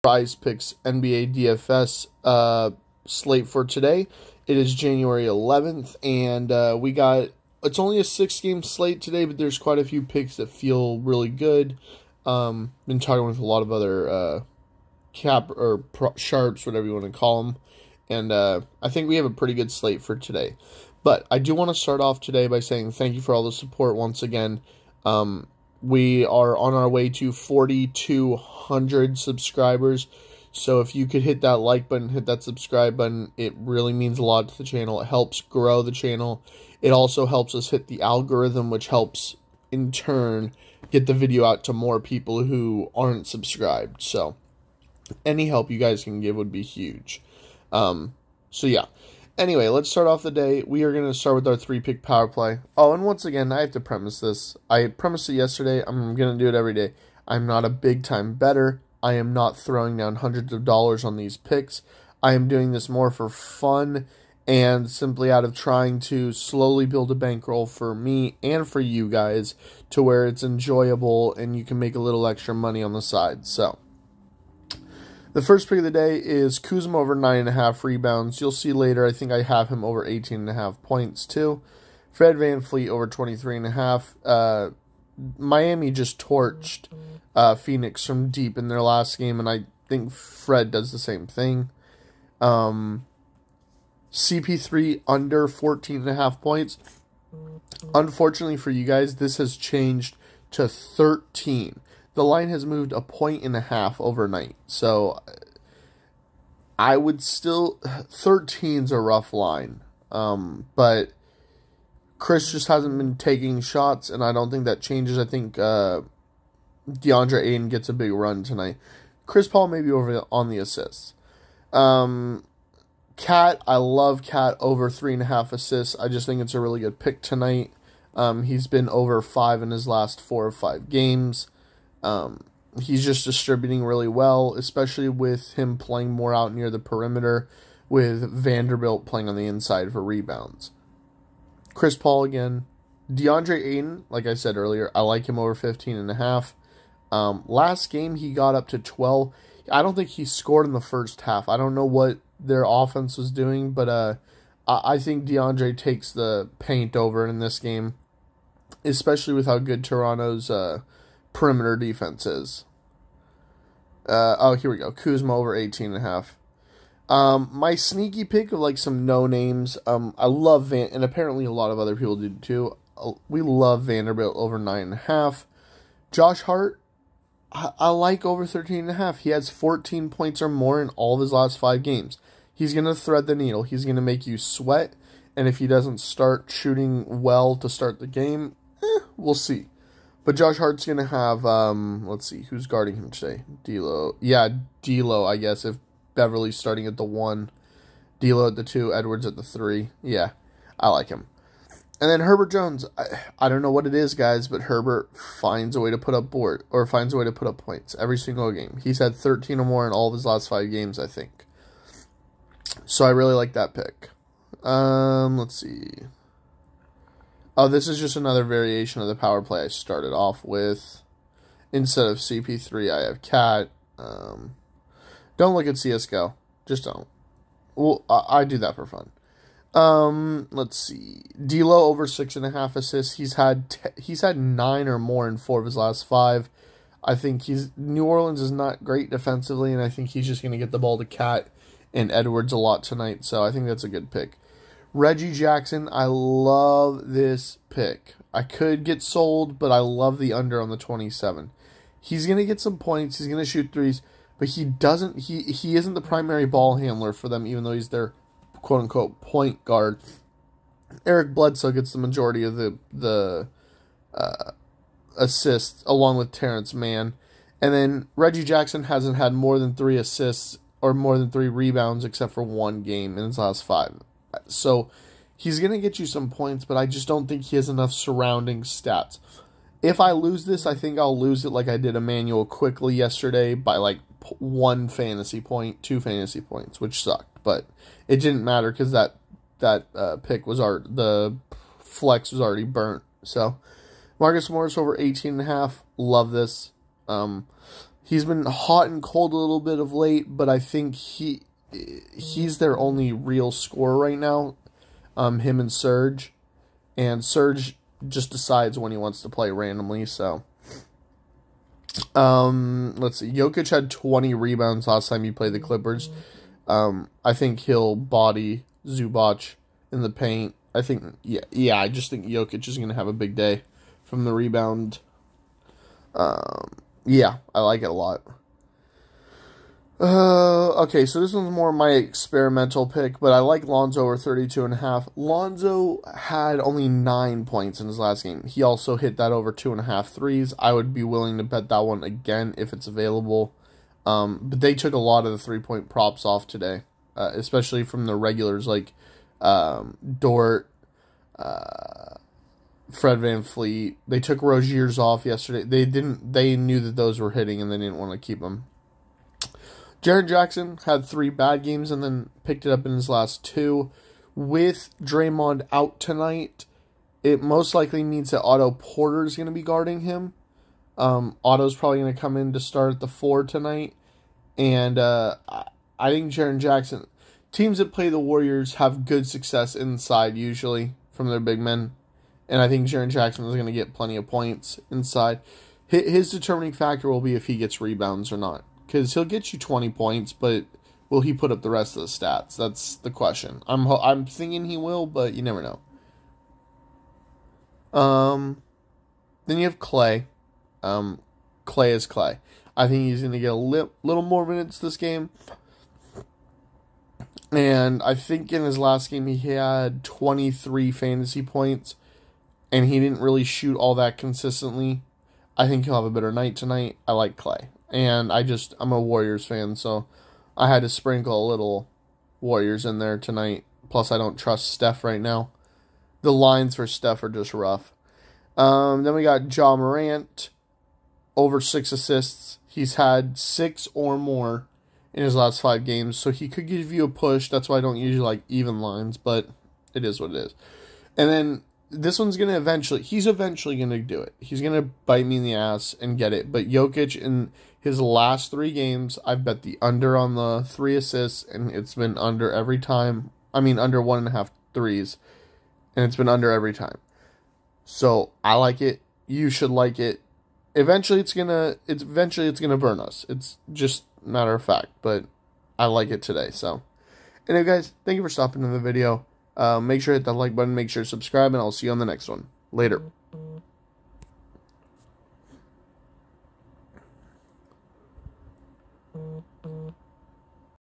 PrizePicks NBA DFS slate for today. It is January 11th, and it's only a 6-game slate today, but there's quite a few picks that feel really good. Been talking with a lot of other sharps, whatever you want to call them, and I think we have a pretty good slate for today. But I do want to start off today by saying thank you for all the support once again. We are on our way to 4,200 subscribers. So if you could hit that like button, hit that subscribe button, it really means a lot to the channel. It helps grow the channel. It also helps us hit the algorithm, which helps, in turn, get the video out to more people who aren't subscribed. So any help you guys can give would be huge. So yeah. Anyway, let's start off the day. We are going to start with our 3-pick power play. Oh, and once again, I have to premise this. I premised it yesterday. I'm going to do it every day. I'm not a big-time bettor. I am not throwing down hundreds of dollars on these picks. I am doing this more for fun and simply out of trying to slowly build a bankroll for me and for you guys to where it's enjoyable and you can make a little extra money on the side. So the first pick of the day is Kuzma over 9.5 rebounds. You'll see later, I think I have him over 18.5 points too. Fred VanVleet over 23.5. Miami just torched Phoenix from deep in their last game, and I think Fred does the same thing. CP3 under 14.5 points. Unfortunately for you guys, this has changed to 13. The line has moved 1.5 points overnight. So I would still... 13's a rough line. But Chris just hasn't been taking shots, and I don't think that changes. I think DeAndre Ayton gets a big run tonight. Chris Paul maybe over on the assists. Cat, I love Cat over 3.5 assists. I just think it's a really good pick tonight. He's been over 5 in his last 4 or 5 games. He's just distributing really well, especially with him playing more out near the perimeter, with Vanderbilt playing on the inside for rebounds. Chris Paul again. DeAndre Ayton, like I said earlier, I like him over 15.5. Last game, he got up to 12. I don't think he scored in the first half. I don't know what their offense was doing, but I think DeAndre takes the paint over in this game, especially with how good Toronto's perimeter defense is. Oh, here we go. Kuzma over 18.5. My sneaky pick of like some no names. I love and apparently a lot of other people do too. We love Vanderbilt over 9.5. Josh Hart, I like over 13.5. He has 14 points or more in all of his last 5 games. He's going to thread the needle. He's going to make you sweat. And if he doesn't start shooting well to start the game, we'll see. But Josh Hart's going to have, let's see, who's guarding him today? D'Lo. Yeah, D'Lo, I guess, if Beverly's starting at the 1. D'Lo at the 2, Edwards at the 3. Yeah, I like him. And then Herbert Jones. I don't know what it is, guys, but Herbert finds a way to put up finds a way to put up points every single game. He's had 13 or more in all of his last 5 games, I think. So I really like that pick. Let's see. Oh, this is just another variation of the power play I started off with. Instead of CP3, I have Cat. Don't look at CSGO. Just don't. Well, I do that for fun. Let's see. D'Lo over 6.5 assists. He's had 9 or more in 4 of his last 5. I think New Orleans is not great defensively, and I think he's just going to get the ball to Cat and Edwards a lot tonight, so I think that's a good pick. Reggie Jackson, I love this pick. I could get sold, but I love the under on the 27. He's going to get some points. He's going to shoot threes, but he isn't the primary ball handler for them, even though he's their quote-unquote point guard. Eric Bledsoe gets the majority of the assists, along with Terrence Mann. And then Reggie Jackson hasn't had more than 3 assists or more than 3 rebounds except for 1 game in his last 5. So he's going to get you some points, but I just don't think he has enough surrounding stats. If I lose this, I think I'll lose it like I did Emmanuel quickly yesterday by like 1 fantasy point, 2 fantasy points, which sucked. But it didn't matter because that pick was the flex was already burnt. So Marcus Morris over 18.5. Love this. He's been hot and cold a little bit of late, but I think he's their only real scorer right now. Him and Serge. And Serge just decides when he wants to play randomly, so. Let's see. Jokic had 20 rebounds last time he played the Clippers. I think he'll body Zubac in the paint. I just think Jokic is going to have a big day from the rebound. Yeah, I like it a lot. Okay, so this one's more my experimental pick, but I like Lonzo over 32.5. Lonzo had only 9 points in his last game. He also hit that over 2.5 threes. I would be willing to bet that one again if it's available. But they took a lot of the 3-point props off today, especially from the regulars like Dort, Fred VanVleet. They took Rozier's off yesterday. They knew that those were hitting and they didn't want to keep them. Jaren Jackson had 3 bad games and then picked it up in his last 2. With Draymond out tonight, it most likely means that Otto Porter is going to be guarding him. Otto's probably going to come in to start at the 4 tonight. And I think Jaren Jackson... Teams that play the Warriors have good success inside, usually, from their big men. And I think Jaren Jackson is going to get plenty of points inside. His determining factor will be if he gets rebounds or not. Because he'll get you 20 points, but will he put up the rest of the stats? That's the question. I'm thinking he will, but you never know. Then you have Clay. Clay is Clay. I think he's going to get a little more minutes this game. And I think in his last game he had 23 fantasy points. And he didn't really shoot all that consistently. I think he'll have a better night tonight. I like Clay. And I'm a Warriors fan, so I had to sprinkle a little Warriors in there tonight. Plus, I don't trust Steph right now. The lines for Steph are just rough. Then we got Ja Morant, over 6 assists. He's had 6 or more in his last 5 games, so he could give you a push. That's why I don't usually like even lines, but it is what it is. And then this one's going to he's eventually going to do it. He's going to bite me in the ass and get it. But Jokic, in his last 3 games, I've bet the under on the 3 assists, and it's been under every time. I mean, under 1.5 threes, and it's been under every time. So, I like it. You should like it. Eventually, it's gonna burn us. It's just a matter of fact, but I like it today. So, anyway, guys, thank you for stopping in the video. Make sure to hit that like button, make sure to subscribe, and I'll see you on the next one. Later.